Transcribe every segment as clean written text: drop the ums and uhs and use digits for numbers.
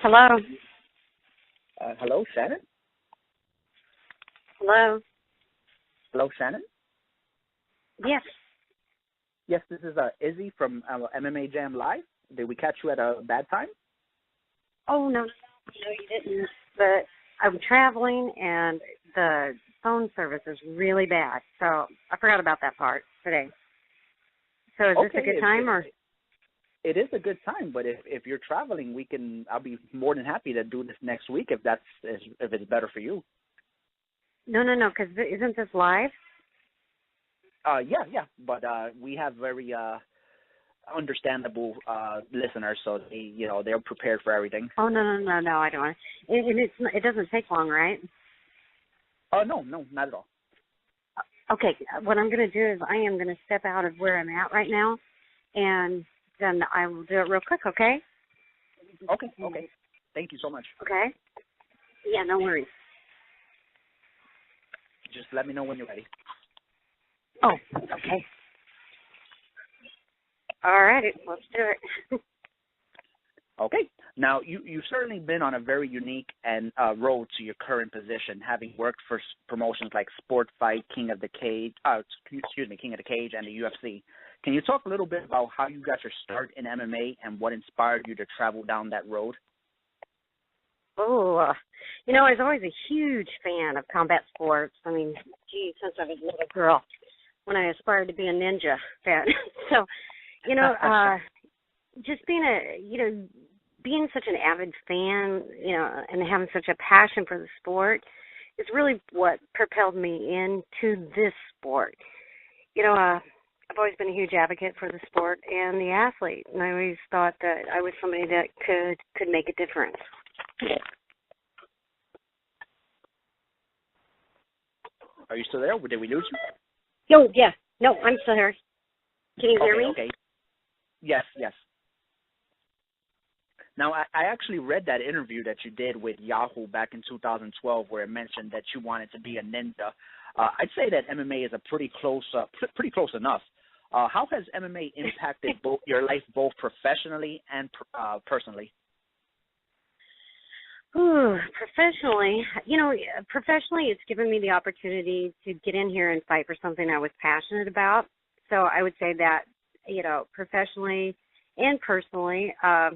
Hello. Hello, Shannon? Hello. Hello, Shannon? Yes. Yes, this is Izzy from MMA Jam Live. Did we catch you at a bad time? Oh, no, you didn't. But I'm traveling, and the phone service is really bad. So I forgot about that part today. So is this a good time, or? It is a good time, but if you're traveling, I'll be more than happy to do this next week if it's better for you. No, because isn't this live? Yeah, but we have very understandable listeners, so they're prepared for everything. Oh, no, I don't want to. And it doesn't take long, right? Oh, no, not at all. Okay, what I'm going to do is I am going to step out of where I'm at right now, and then I will do it real quick, okay? Okay. Thank you so much. Okay? Yeah, no worries. Just let me know when you're ready. Oh, okay. All right, let's do it. Okay. Now, you've certainly been on a very unique and road to your current position, having worked for promotions like Sport Fight, King of the Cage, and the UFC. Can you talk a little bit about how you got your start in MMA and what inspired you to travel down that road? Oh, I was always a huge fan of combat sports. I mean, since I was a little girl, when I aspired to be a ninja fan. So, just being such an avid fan, and having such a passion for the sport is really what propelled me into this sport. I've always been a huge advocate for the sport and the athlete, and I always thought that I was somebody that could make a difference. Are you still there? Did we lose you? Oh, yeah. No, I'm still here. Can you hear me? Okay. Yes. Now, I actually read that interview that you did with Yahoo back in 2012 where it mentioned that you wanted to be a ninja. I'd say that MMA is a pretty close enough. How has MMA impacted your life both professionally and personally? Professionally, it's given me the opportunity to get in here and fight for something I was passionate about. So I would say that, professionally and personally, I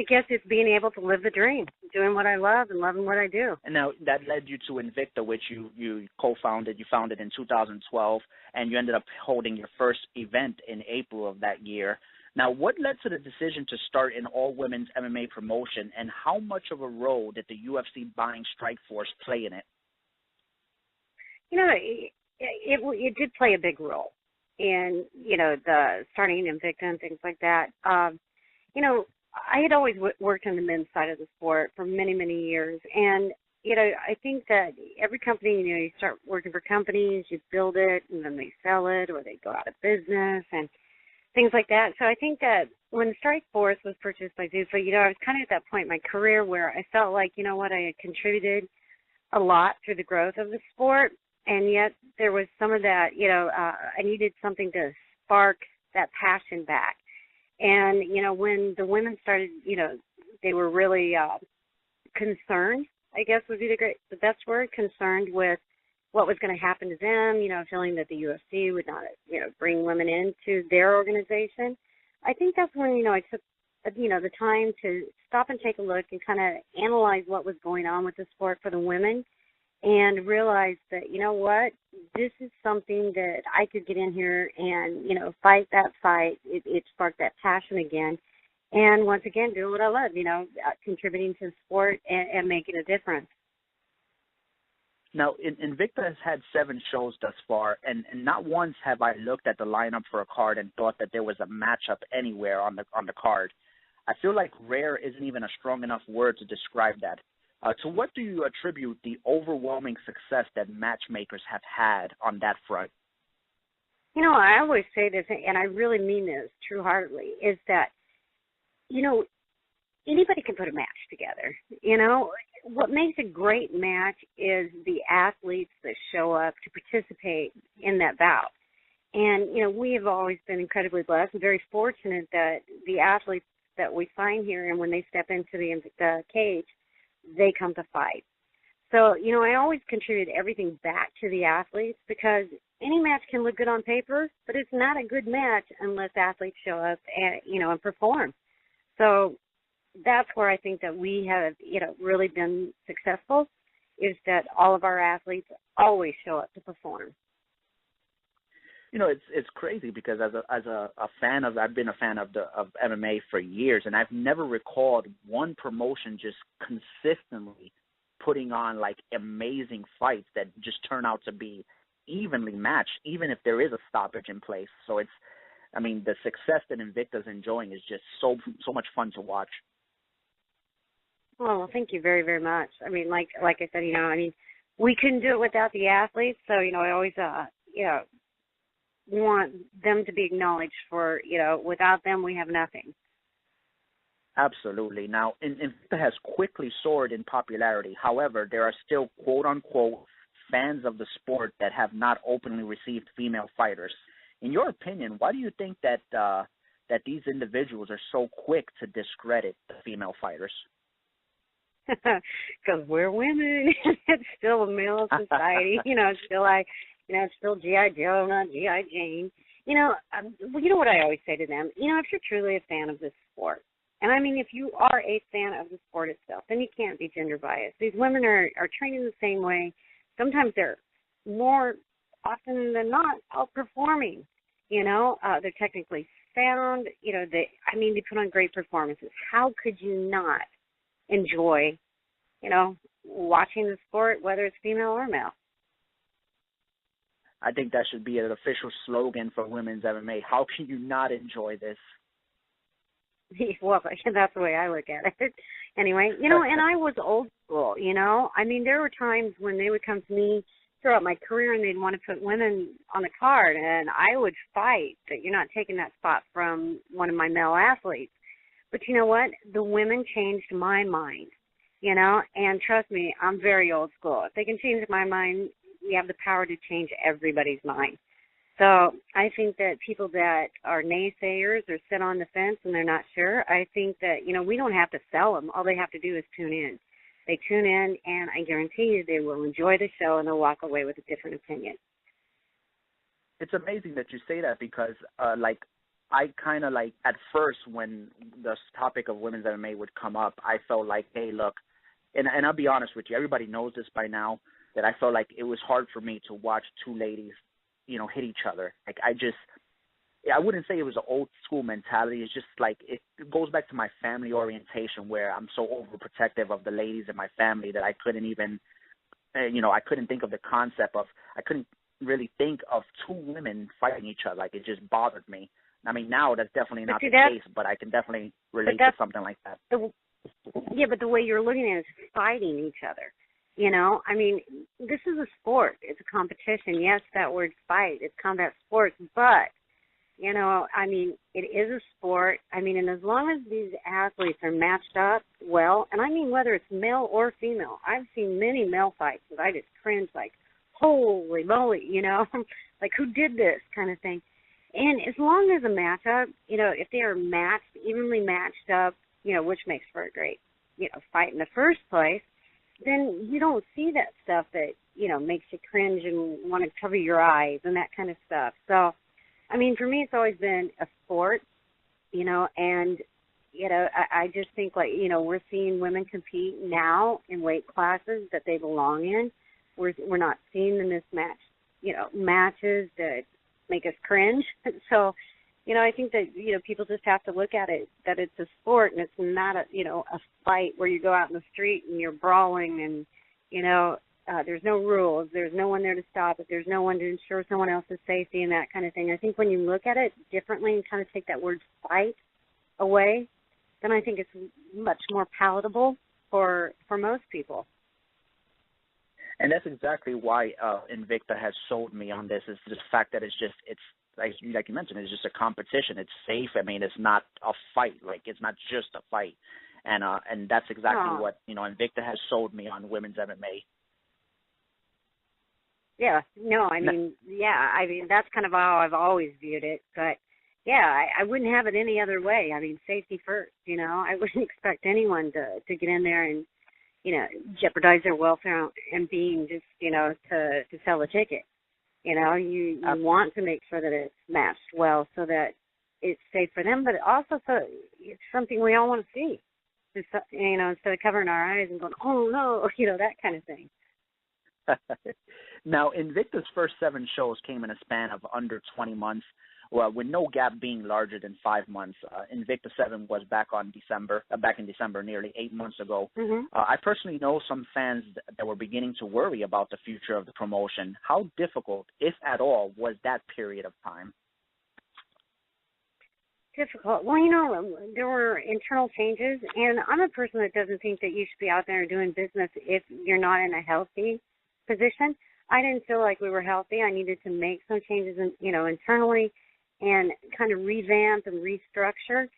guess it's being able to live the dream, doing what I love and loving what I do. And now that led you to Invicta, which you co-founded. You founded in 2012, and you ended up holding your first event in April of that year. Now, what led to the decision to start an all-women's MMA promotion, and how much of a role did the UFC buying Strikeforce play in it? It did play a big role in, the starting Invicta and things like that. I had always worked on the men's side of the sport for many, many years. And, I think that every company, you start working for companies, you build it, and then they sell it, or they go out of business, and things like that. So I think that when Strikeforce was purchased by Zuffa, I was kind of at that point in my career where I felt like, I had contributed a lot through the growth of the sport. And yet there was some of that, I needed something to spark that passion back. And, when the women started, they were really concerned, I guess would be the best word, concerned with what was going to happen to them, feeling that the UFC would not, bring women into their organization. I think that's when, I took, the time to stop and take a look and kind of analyze what was going on with the sport for the women and realize that, this is something that I could get in here and, fight that fight. It sparked that passion again. And once again, doing what I love, contributing to the sport and making a difference. Now, Invicta has had 7 shows thus far, and not once have I looked at the lineup for a card and thought that there was a matchup anywhere on the card. I feel like rare isn't even a strong enough word to describe that. To what do you attribute the overwhelming success that matchmakers have had on that front? I always say this, and I really mean this true-heartedly, is that, anybody can put a match together. What makes a great match is the athletes that show up to participate in that bout. And, we have always been incredibly blessed and very fortunate that the athletes that we find here, and when they step into the Invicta cage, they come to fight. So, I always contribute everything back to the athletes because any match can look good on paper, but it's not a good match unless athletes show up and perform. So that's where I think that we have, really been successful, is that all of our athletes always show up to perform. It's crazy because as a fan of, I've been a fan of MMA for years, and I've never recalled one promotion just consistently putting on like amazing fights that just turn out to be evenly matched, even if there is a stoppage in place. So the success that Invicta's enjoying is just so much fun to watch. Well, thank you very, very much. Like I said, we couldn't do it without the athletes. So, I always, want them to be acknowledged for, without them, we have nothing. Absolutely. Now, Invicta has quickly soared in popularity. However, there are still, quote-unquote, fans of the sport that have not openly received female fighters. In your opinion, why do you think that these individuals are so quick to discredit the female fighters? Because we're women. It's still a male society. It's still it's still G.I. Joe, not G.I. Jane. You know what I always say to them? If you're truly a fan of this sport, and if you are a fan of the sport itself, then you can't be gender biased. These women are trained in the same way. Sometimes they're more often than not outperforming. They're technically sound. They put on great performances. How could you not enjoy, watching the sport, whether it's female or male? I think that should be an official slogan for women's MMA. How can you not enjoy this? Well, that's the way I look at it. Anyway, and I was old school, there were times when they would come to me throughout my career and they'd want to put women on the card, and I would fight that you're not taking that spot from one of my male athletes. But you know what? The women changed my mind, and trust me, I'm very old school. If they can change my mind, we have the power to change everybody's mind. So I think that people that are naysayers or sit on the fence and they're not sure, I think that, we don't have to sell them. All they have to do is tune in. They tune in, and I guarantee you they will enjoy the show and they'll walk away with a different opinion. It's amazing that you say that because, I kind of at first when the topic of women's MMA would come up, I felt like, hey, look, and I'll be honest with you, everybody knows this by now, that I felt like it was hard for me to watch two ladies, hit each other. I wouldn't say it was an old school mentality. It's just it goes back to my family orientation where I'm so overprotective of the ladies in my family that I couldn't even, I couldn't think of the concept of, I couldn't really think of two women fighting each other. It just bothered me. Now that's definitely not the case, but I can definitely relate to something like that. But the way you're looking at it is fighting each other. This is a sport. It's a competition. Yes, that word fight, it's combat sports, but, it is a sport. And as long as these athletes are matched up well, and whether it's male or female, I've seen many male fights that I just cringe holy moly, who did this kind of thing. And as long as a matchup, if they are matched, evenly matched up, which makes for a great, fight in the first place, then you don't see that stuff that, makes you cringe and want to cover your eyes and that kind of stuff. So, for me, it's always been a sport, and, I just think, we're seeing women compete now in weight classes that they belong in. We're not seeing the mismatched, matches that make us cringe. So, I think that, people just have to look at it, that it's a sport and it's not a fight where you go out in the street and you're brawling and, there's no rules. There's no one there to stop it. There's no one to ensure someone else's safety and that kind of thing. I think when you look at it differently and kind of take that word fight away, then I think it's much more palatable for most people. And that's exactly why Invicta has sold me on this, is the fact that it's like you mentioned, it's just a competition. It's safe. It's not a fight. It's not just a fight. And that's exactly what, Invicta has sold me on women's MMA. Yeah, no, I mean, that's kind of how I've always viewed it. But yeah, I wouldn't have it any other way. I mean, safety first. I wouldn't expect anyone to get in there and jeopardize their welfare and being just to sell a ticket. You want to make sure that it's matched well so that it's safe for them, but also so it's something we all want to see. Just, instead of covering our eyes and going, oh no, that kind of thing. Now, Invicta's first 7 shows came in a span of under 20 months, well, with no gap being larger than 5 months. Invicta 7 was back in December, nearly 8 months ago. Mm-hmm. I personally know some fans that were beginning to worry about the future of the promotion. How difficult, if at all, was that period of time? Difficult. Well, there were internal changes, and I'm a person that doesn't think that you should be out there doing business if you're not in a healthy position. I didn't feel like we were healthy. I needed to make some changes, internally, and kind of revamp and restructure.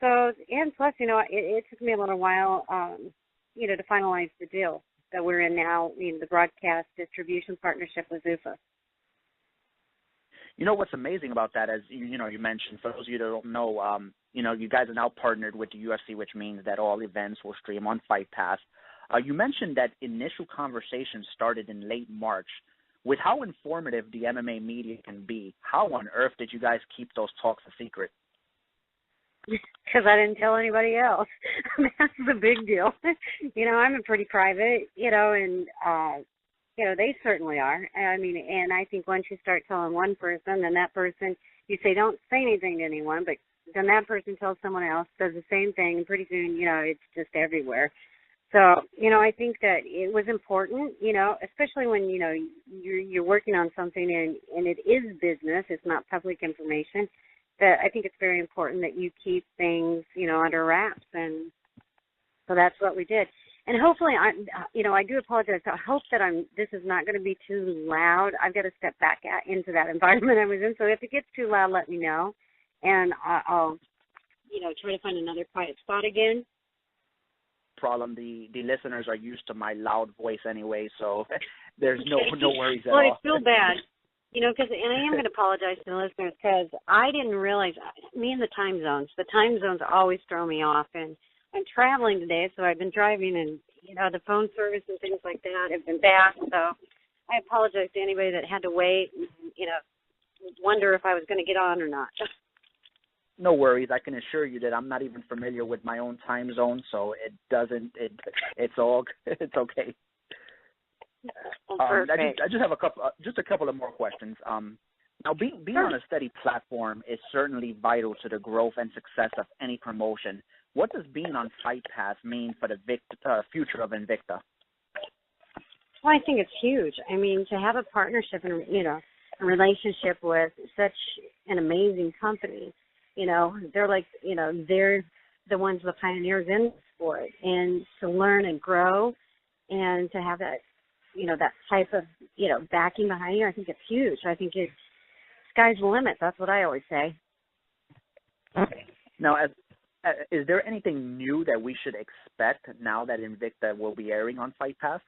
So, and plus, it took me a little while, to finalize the deal that we're in now, the broadcast distribution partnership with Zuffa. What's amazing about that, as you mentioned, for those of you that don't know, you guys are now partnered with the UFC, which means that all events will stream on Fight Pass. You mentioned that initial conversations started in late March. With how informative the MMA media can be, how on earth did you guys keep those talks a secret? Because I didn't tell anybody else. That's the big deal. I'm a pretty private, and they certainly are. I mean, and I think once you start telling one person, then that person, you say don't say anything to anyone, but then that person tells someone else, does the same thing, and pretty soon, it's just everywhere. So, I think that it was important, especially when, you're working on something and it is business, it's not public information, that I think it's very important that you keep things, under wraps. And so that's what we did. And hopefully, I do apologize. I hope that this is not going to be too loud. I've got to step back into that environment I was in. So if it gets too loud, let me know. And I'll, try to find another quiet spot again. Problem. The listeners are used to my loud voice anyway, so there's no worries at all. Well, I feel bad, and I am going to apologize to the listeners because I didn't realize, me and the time zones always throw me off, and I'm traveling today, so I've been driving, and, the phone service and things like that have been bad, so I apologize to anybody that had to wait, and, wonder if I was going to get on or not. No worries. I can assure you that I'm not even familiar with my own time zone, so it's okay. I just have a couple of more questions. Now, being on a steady platform is certainly vital to the growth and success of any promotion. What does being on Fight Pass mean for the future of Invicta? Well, I think it's huge. I mean, to have a partnership and a relationship with such an amazing company. They're like, they're the ones, the pioneers in the sport, and to learn and grow and to have that, that type of, backing behind you, I think it's huge. I think sky's the limit. That's what I always say. Now, is there anything new that we should expect now that Invicta will be airing on Fight Pass?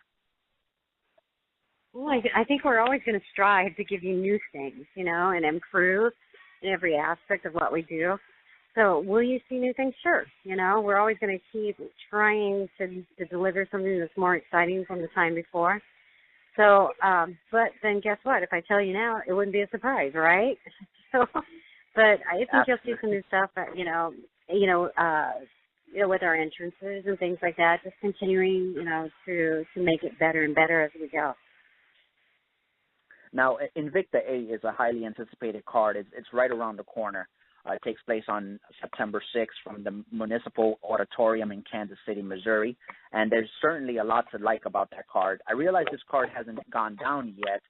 Well, I think we're always going to strive to give you new things, and improve in every aspect of what we do. So will you see new things? Sure. We're always going to keep trying to deliver something that's more exciting from the time before. So, but then guess what? If I tell you now, it wouldn't be a surprise, right? So, but I think you'll see some new stuff, with our entrances and things like that, just continuing, to make it better and better as we go. Now, Invicta A is a highly anticipated card. It's right around the corner. It takes place on September 6th from the Municipal Auditorium in Kansas City, Missouri, and there's certainly a lot to like about that card. I realize this card hasn't gone down yet,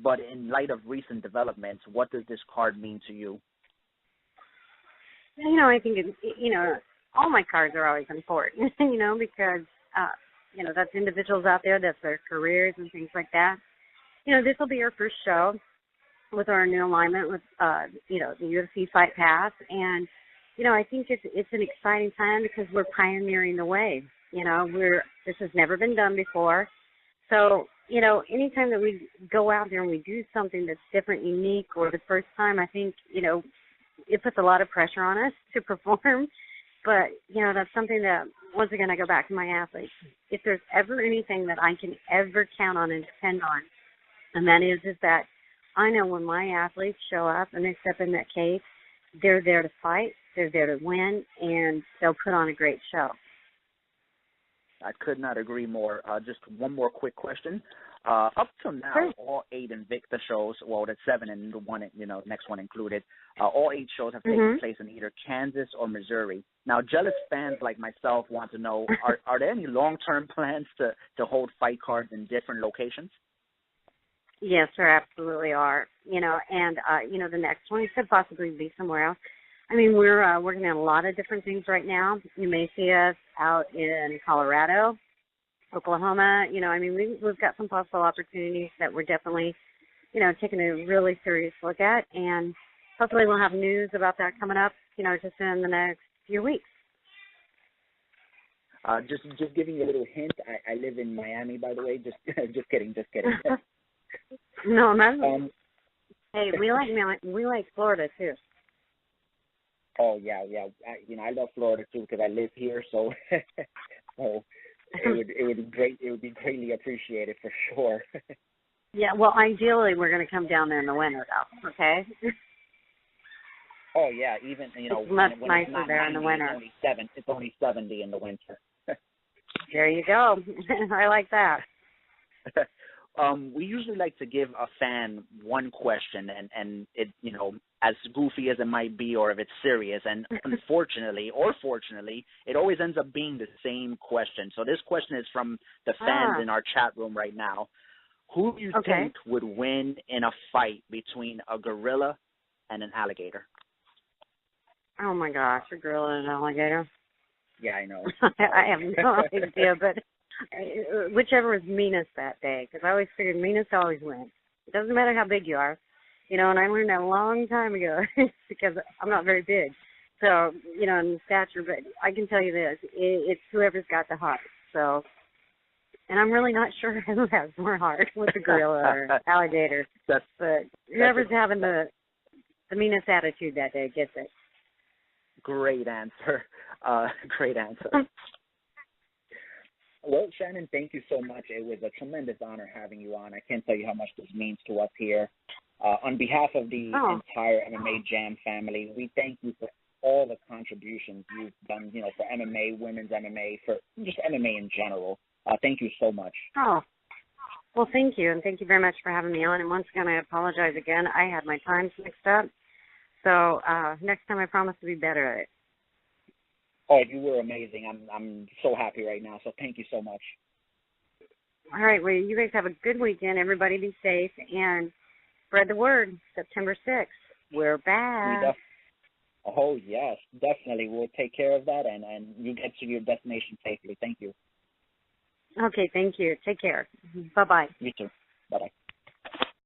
but in light of recent developments, what does this card mean to you? I think, all my cards are always important, because, that's individuals out there, that's their careers and things like that. This will be our first show with our new alignment with, the UFC Fight Pass. And, I think it's an exciting time because we're pioneering the way. This has never been done before. So, anytime that we go out there and we do something that's different, unique, or the first time, I think, it puts a lot of pressure on us to perform. But, that's something that, once again, I go back to my athletes. If there's ever anything that I can ever count on and depend on, and that is that I know when my athletes show up and they step in that cage, they're there to fight, they're there to win, and they'll put on a great show. I could not agree more. Just one more quick question. Up till now, Sure. all 8 Invicta shows, well, that's 7 and the one, next one included, all 8 shows have taken place in either Kansas or Missouri. Now, jealous fans like myself want to know, are there any long-term plans to hold fight cards in different locations? Yes, there absolutely are. And the next one could possibly be somewhere else. I mean, we're working on a lot of different things right now. You may see us out in Colorado, Oklahoma. We've got some possible opportunities that we're definitely, taking a really serious look at. And hopefully we'll have news about that coming up, just in the next few weeks. Just giving you a little hint, I live in Miami, by the way. Just kidding. No, not. Hey, we like Florida too. Oh yeah. I love Florida too because I live here, so so it would be great. It would be greatly appreciated for sure. Yeah, well, ideally we're going to come down there in the winter, though. Okay. Oh yeah, even it's much when nicer it's not there in the 90, winter. It's only 70 in the winter. There you go. I like that. We usually like to give a fan one question, and it, as goofy as it might be, or if it's serious, and unfortunately or fortunately, it always ends up being the same question. So this question is from the fans in our chat room right now. Who do you think would win in a fight between a gorilla and an alligator? Oh my gosh, a gorilla and an alligator. Yeah, I know. I have no idea, but whichever is meanest that day, because I always figured meanest always wins. It doesn't matter how big you are, and I learned that a long time ago because I'm not very big, so in stature. But I can tell you this: it's whoever's got the heart. So, and I'm really not sure who has more heart, with the gorilla or alligator. But whoever's having the meanest attitude that day gets it. Great answer. Great answer. Well, Shannon, thank you so much. It was a tremendous honor having you on. I can't tell you how much this means to us here. On behalf of the entire MMA Jam family, we thank you for all the contributions you've done, for MMA, women's MMA, for just MMA in general. Thank you so much. Oh, well, thank you, and thank you very much for having me on. And once again, I apologize again. I had my times mixed up. So next time I promise to be better at it. Oh, you were amazing. I'm so happy right now. So thank you so much. All right. Well, you guys have a good weekend. Everybody be safe and spread the word. September 6th. We're back. Oh, yes, definitely. We'll take care of that, and you get to your destination safely. Thank you. Okay. Thank you. Take care. Bye-bye. You too. Bye-bye.